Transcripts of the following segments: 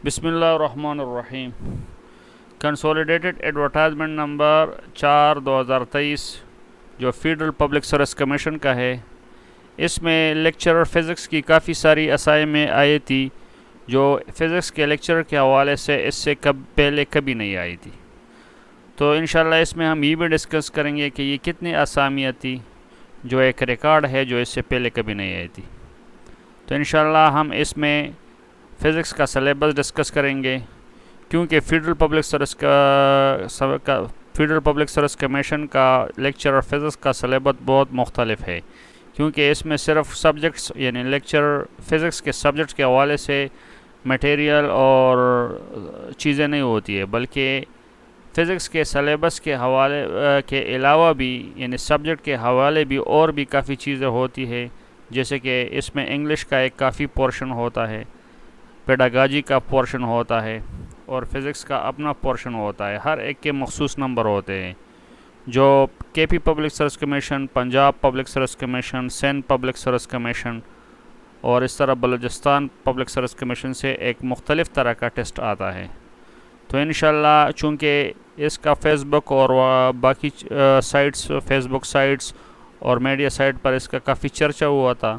بسم اللہ الرحمن الرحیم۔ کنسولیڈیٹڈ ایڈورٹائزمنٹ نمبر 4/2023 جو فیڈرل پبلک سروس کمیشن کا ہے، اس میں لیکچرر فزکس کی کافی ساری اسائنمنٹ آئی تھی جو فزکس کے لیکچرر کے حوالے سے اس سے پہلے کبھی نہیں آئی تھی۔ تو انشاءاللہ اس میں ہم یہ بھی ڈسکس کریں گے کہ یہ کتنی اسامیاں تھی جو ایک ریکارڈ ہے جو اس سے پہلے کبھی نہیں آئی تھی۔ تو انشاءاللہ ہم اس میں فزکس کا سلیبس ڈسکس کریں گے، کیونکہ فیڈرل پبلک سروس کمیشن کا لیکچر اور فزکس کا سلیبس بہت مختلف ہے، کیونکہ اس میں صرف سبجیکٹس یعنی لیکچر فزکس کے سبجیکٹس کے حوالے سے میٹیریل اور چیزیں نہیں ہوتی ہے، بلکہ فزکس کے سلیبس کے حوالے کے علاوہ بھی یعنی سبجیکٹ کے حوالے بھی اور بھی کافی چیزیں ہوتی ہے، جیسے کہ اس میں انگلش کا ایک کافی پورشن ہوتا ہے، پیڈاگاجی کا پورشن ہوتا ہے، اور فزکس کا اپنا پورشن ہوتا ہے۔ ہر ایک کے مخصوص نمبر ہوتے ہیں، جو K P public service commission, Punjab public service commission, Sindh public service commission اور اس طرح بلوچستان پبلک سروس کمیشن سے ایک مختلف طرح کا ٹیسٹ آتا ہے۔ تو انشاءاللہ چونکہ اس کا فیس بک اور باقی سائٹس، فیس بک سائٹس اور میڈیا سائٹ پر اس کا کافی چرچا ہوا تھا،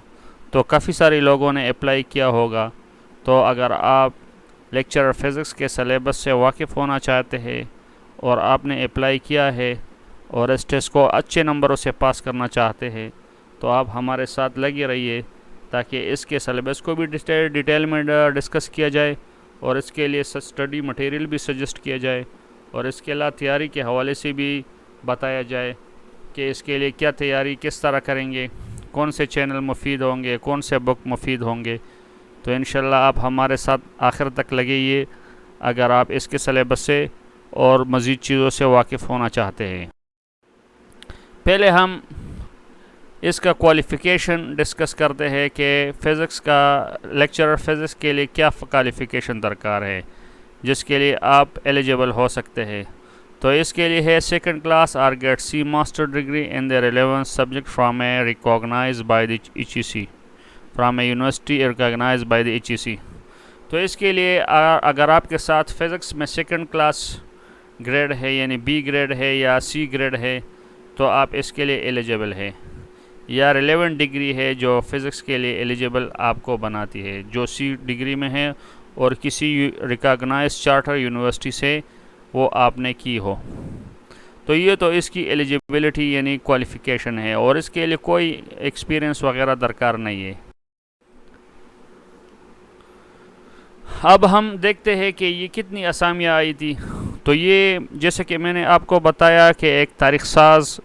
تو کافی سارے لوگوں نے اپلائی کیا ہوگا۔ تو اگر آپ لیکچر فزکس کے سلیبس سے واقف ہونا چاہتے ہیں اور آپ نے اپلائی کیا ہے اور اس ٹیسٹ کو اچھے نمبروں سے پاس کرنا چاہتے ہیں، تو آپ ہمارے ساتھ لگے رہیے تاکہ اس کے سلیبس کو بھی ڈیٹیل میں ڈسکس کیا جائے اور اس کے لیے اسٹڈی مٹیریل بھی سجیسٹ کیا جائے، اور اس کے علاوہ تیاری کے حوالے سے بھی بتایا جائے کہ اس کے لیے کیا تیاری کس طرح کریں گے، کون سے چینل مفید ہوں گے، کون سے بک مفید ہوں گے۔ تو انشاءاللہ آپ ہمارے ساتھ آخر تک لگیے اگر آپ اس کے سلیبس سے اور مزید چیزوں سے واقف ہونا چاہتے ہیں۔ پہلے ہم اس کا کوالیفیکیشن ڈسکس کرتے ہیں کہ فزکس کا لیکچرر فزکس کے لیے کیا کوالیفیکیشن درکار ہے جس کے لیے آپ ایلیجیبل ہو سکتے ہیں۔ تو اس کے لیے ہے سیکنڈ کلاس اور گیٹ سی master degree in the relevant subject from a recognized by the H E C, from a university recognized by the H E C. تو اس کے لیے اگر آپ کے ساتھ فزکس میں سیکنڈ کلاس گریڈ ہے یعنی بی گریڈ ہے یا سی گریڈ ہے تو آپ اس کے لیے ایلیجیبل ہے، یا ریلیونٹ ڈگری ہے جو فزکس کے لیے ایلیجیبل آپ کو بناتی ہے، جو سی ڈگری میں ہے اور کسی ریکاگنائز چارٹر یونیورسٹی سے وہ آپ نے کی ہو۔ تو یہ تو اس کی ایلیجیبلٹی یعنی کوالیفیکیشن ہے، اور اس کے لیے کوئی ایکسپیرینس وغیرہ درکار نہیں ہے۔ اب ہم دیکھتے ہیں کہ یہ کتنی اسامیاں آئی تھی۔ تو یہ جیسے کہ میں نے آپ کو بتایا کہ ایک تاریخ ساز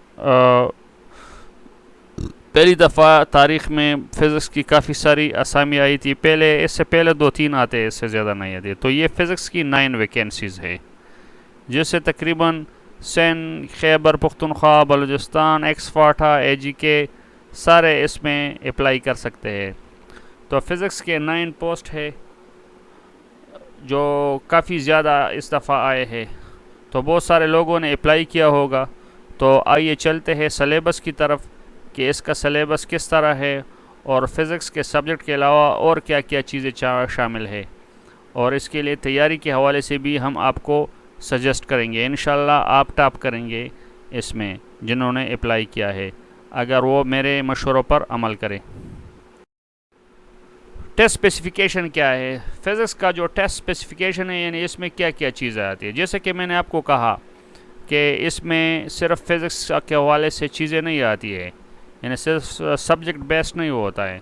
پہلی دفعہ تاریخ میں فزکس کی کافی ساری اسامیاں آئی تھی، اس سے پہلے 2-3 آتے، اس سے زیادہ نہیں آتے۔ تو یہ فزکس کی 9 ویکینسیز ہے، جس سے تقریباً سندھ، خیبر پختونخوا، بلوچستان، ایکس فاٹا، اے جی کے سارے اس میں اپلائی کر سکتے ہیں۔ تو فزکس کے 9 پوسٹ ہے جو کافی زیادہ اس دفعہ آئے ہیں، تو بہت سارے لوگوں نے اپلائی کیا ہوگا۔ تو آئیے چلتے ہیں سلیبس کی طرف کہ اس کا سلیبس کس طرح ہے اور فزکس کے سبجیکٹ کے علاوہ اور کیا کیا چیزیں شامل ہے، اور اس کے لیے تیاری کے حوالے سے بھی ہم آپ کو سجیسٹ کریں گے۔ انشاءاللہ آپ ٹاپ کریں گے اس میں جنہوں نے اپلائی کیا ہے، اگر وہ میرے مشوروں پر عمل کریں۔ ٹیسٹ اسپیسیفیکیشن کیا ہے؟ فزکس کا جو ٹیسٹ اسپیسیفیکیشن ہے یعنی اس میں کیا کیا چیزیں آتی ہیں، جیسے کہ میں نے آپ کو کہا کہ اس میں صرف فزکس کے حوالے سے چیزیں نہیں آتی ہے، یعنی صرف سبجیکٹ بیسڈ نہیں ہوتا ہے،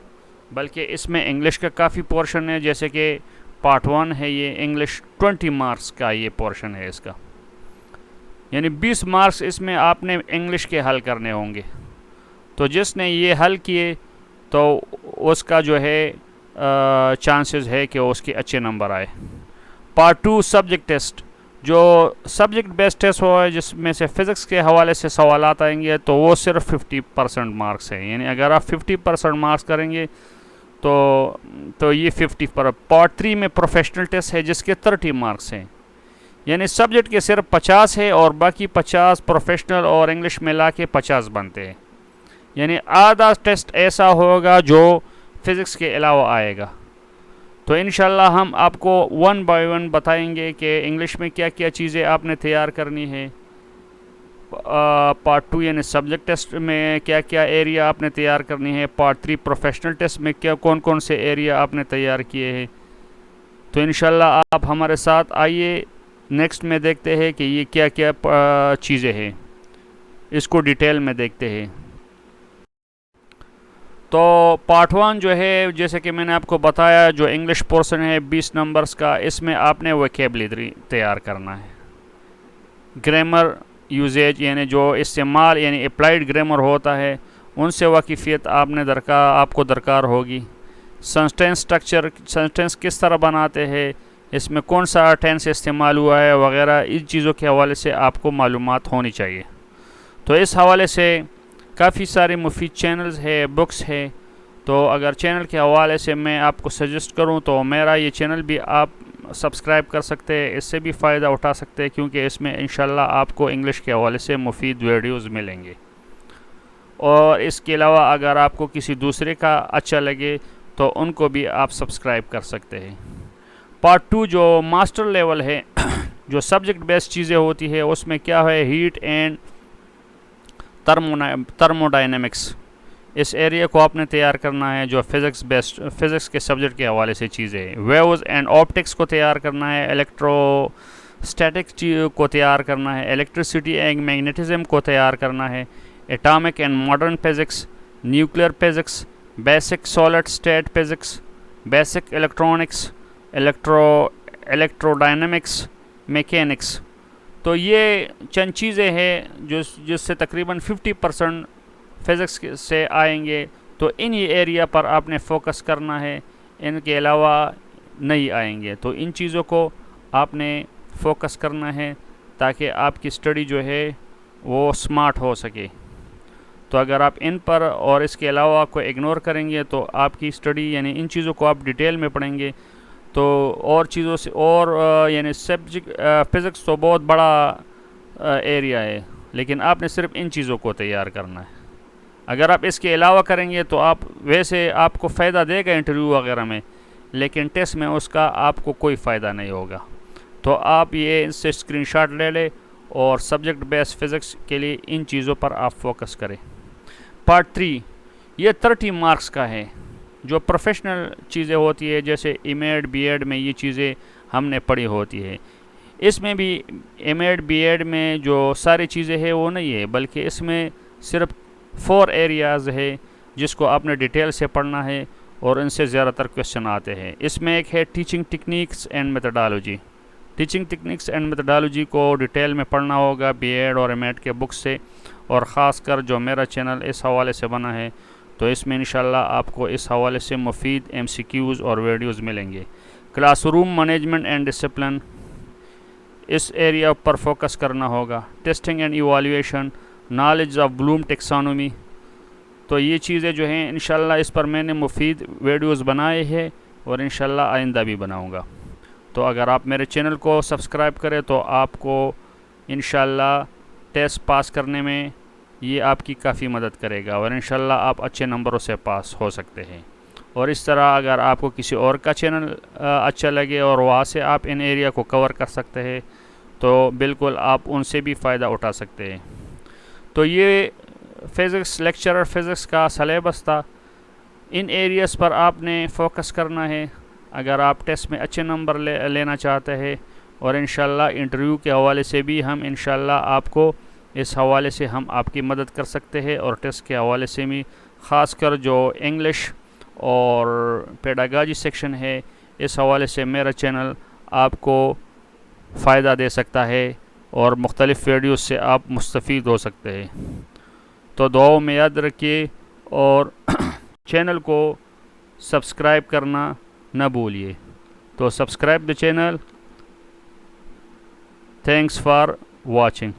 بلکہ اس میں انگلش کا کافی پورشن ہے، جیسے کہ پارٹ 1 ہے یہ انگلش 20 مارکس کا یہ پورشن ہے اس کا، یعنی 20 مارکس اس میں آپ نے انگلش کے حل کرنے ہوں گے۔ تو جس نے یہ حل کیے تو اس کا جو ہے چانسز ہے کہ اس کے اچھے نمبر آئے۔ پارٹ 2 سبجیکٹ ٹیسٹ، جو سبجیکٹ بیسڈ ٹیسٹ ہوا ہے جس میں سے فزکس کے حوالے سے سوالات آئیں گے، تو وہ صرف 50% مارکس ہیں، یعنی اگر آپ 50% مارکس کریں گے تو یہ 50 پر۔ پارٹ 3 میں پروفیشنل ٹیسٹ ہے جس کے 30 مارکس ہیں، یعنی سبجیکٹ کے صرف 50 ہے اور باقی 50 پروفیشنل اور انگلش ملا کے 50 بنتے ہیں، یعنی آدھا ٹیسٹ ایسا ہوگا جو فزکس کے علاوہ آئے گا۔ تو انشاءاللہ ہم آپ کو 1 بائی 1 بتائیں گے کہ انگلش میں کیا کیا چیزیں آپ نے تیار کرنی ہے. پارٹ 2 یعنی سبجیکٹ ٹیسٹ میں کیا کیا ایریا آپ نے تیار کرنی ہے. پارٹ 3 پروفیشنل ٹیسٹ میں کون کون سے ایریا آپ نے تیار کیے ہیں. تو انشاءاللہ آپ ہمارے ساتھ آئیے. نیکسٹ میں دیکھتے ہیں کہ یہ کیا کیا چیزیں ہیں, اس کو ڈیٹیل میں دیکھتے ہیں. تو پارٹ 1 جو ہے جیسے کہ میں نے آپ کو بتایا, جو انگلش پورشن ہے 20 نمبرز کا, اس میں آپ نے ویکیبلری تیار کرنا ہے. گرامر یوزیج یعنی جو استعمال یعنی اپلائیڈ گرامر ہوتا ہے ان سے واقفیت آپ کو درکار ہوگی. سینٹینس اسٹرکچر, سینٹینس کس طرح بناتے ہیں, اس میں کون سا ٹینس استعمال ہوا ہے وغیرہ, ان چیزوں کے حوالے سے آپ کو معلومات ہونی چاہیے. تو اس حوالے سے کافی سارے مفید چینلز ہے, بکس ہے. تو اگر چینل کے حوالے سے میں آپ کو سجیسٹ کروں تو میرا یہ چینل بھی آپ سبسکرائب کر سکتے ہیں, اس سے بھی فائدہ اٹھا سکتے ہیں, کیونکہ اس میں انشاءاللہ آپ کو انگلش کے حوالے سے مفید ویڈیوز ملیں گے. اور اس کے علاوہ اگر آپ کو کسی دوسرے کا اچھا لگے تو ان کو بھی آپ سبسکرائب کر سکتے ہیں. پارٹ 2 جو ماسٹر لیول ہے, جو سبجیکٹ بیسڈ چیزیں ہوتی ہے, اس میں کیا ہے ہیٹ اینڈ تھرموڈائنمکس, اس ایریا کو آپ نے تیار کرنا ہے. جو فزکس کے سبجیکٹ کے حوالے سے چیزیں ہیں. ویوز اینڈ آپٹکس کو تیار کرنا ہے. الیکٹرو اسٹیٹک کو تیار کرنا ہے. الیکٹریسٹی اینڈ میگنیٹزم کو تیار کرنا ہے. Atomic and modern physics, nuclear physics, basic solid state physics, basic electronics, electro dynamics, mechanics. تو یہ چند چیزیں ہیں جس سے تقریباً 50% فزکس سے آئیں گے. تو ان ایریا پر آپ نے فوکس کرنا ہے, ان کے علاوہ نہیں آئیں گے. تو ان چیزوں کو آپ نے فوکس کرنا ہے تاکہ آپ کی اسٹڈی جو ہے وہ سمارٹ ہو سکے. تو اگر آپ ان پر اور اس کے علاوہ کو اگنور کریں گے تو آپ کی اسٹڈی یعنی ان چیزوں کو آپ ڈیٹیل میں پڑھیں گے تو اور چیزوں سے اور یعنی سبجیکٹ فزکس تو بہت بڑا ایریا ہے, لیکن آپ نے صرف ان چیزوں کو تیار کرنا ہے. اگر آپ اس کے علاوہ کریں گے تو ویسے آپ کو فائدہ دے گا انٹرویو وغیرہ میں, لیکن ٹیسٹ میں اس کا آپ کو کوئی فائدہ نہیں ہوگا. تو آپ یہ ان سے اسکرین شاٹ لے لیں اور سبجیکٹ بیس فزکس کے لیے ان چیزوں پر آپ فوکس کریں. پارٹ 3 یہ 30 مارکس کا ہے. جو پروفیشنل چیزیں ہوتی ہے جیسے ایم ایڈ بی ایڈ میں یہ چیزیں ہم نے پڑھی ہوتی ہے. اس میں بھی ایم ایڈ بی ایڈ میں جو ساری چیزیں ہیں وہ نہیں ہے, بلکہ اس میں صرف 4 ایریاز ہے جس کو آپ نے ڈیٹیل سے پڑھنا ہے اور ان سے زیادہ تر کویشچن آتے ہیں. اس میں ایک ہے teaching techniques and methodology. Teaching techniques and methodology کو ڈیٹیل میں پڑھنا ہوگا بی ایڈ اور ایم ایڈ کے بکس سے, اور خاص کر جو میرا چینل اس حوالے سے بنا ہے تو اس میں انشاءاللہ آپ کو اس حوالے سے مفید ایم سی کیوز اور ویڈیوز ملیں گے. Class room management and discipline, اس ایریا پر فوکس کرنا ہوگا. Testing and evaluation, knowledge of Bloom taxonomy. تو یہ چیزیں جو ہیں انشاءاللہ اس پر میں نے مفید ویڈیوز بنائے ہیں اور انشاءاللہ آئندہ بھی بناؤں گا. تو اگر آپ میرے چینل کو سبسکرائب کریں تو آپ کو انشاءاللہ ٹیسٹ پاس کرنے میں یہ آپ کی کافی مدد کرے گا, اور انشاءاللہ آپ اچھے نمبروں سے پاس ہو سکتے ہیں. اور اس طرح اگر آپ کو کسی اور کا چینل اچھا لگے اور وہاں سے آپ ان ایریا کو کور کر سکتے ہیں تو بالکل آپ ان سے بھی فائدہ اٹھا سکتے ہیں. تو یہ فزکس لیکچرر فزکس کا سلیبس تھا. ان ایریاز پر آپ نے فوکس کرنا ہے اگر آپ ٹیسٹ میں اچھے نمبر لینا چاہتے ہیں, اور انشاءاللہ انٹرویو کے حوالے سے بھی ہم انشاءاللہ آپ کو اس حوالے سے ہم آپ کی مدد کر سکتے ہیں. اور ٹیسٹ کے حوالے سے بھی خاص کر جو انگلش اور پیڈاگاجی سیکشن ہے اس حوالے سے میرا چینل آپ کو فائدہ دے سکتا ہے اور مختلف ویڈیوز سے آپ مستفید ہو سکتے ہیں. تو دعاؤں میں یاد رکھیے اور چینل کو سبسکرائب کرنا نہ بھولیے. تو subscribe the channel. Thanks for watching.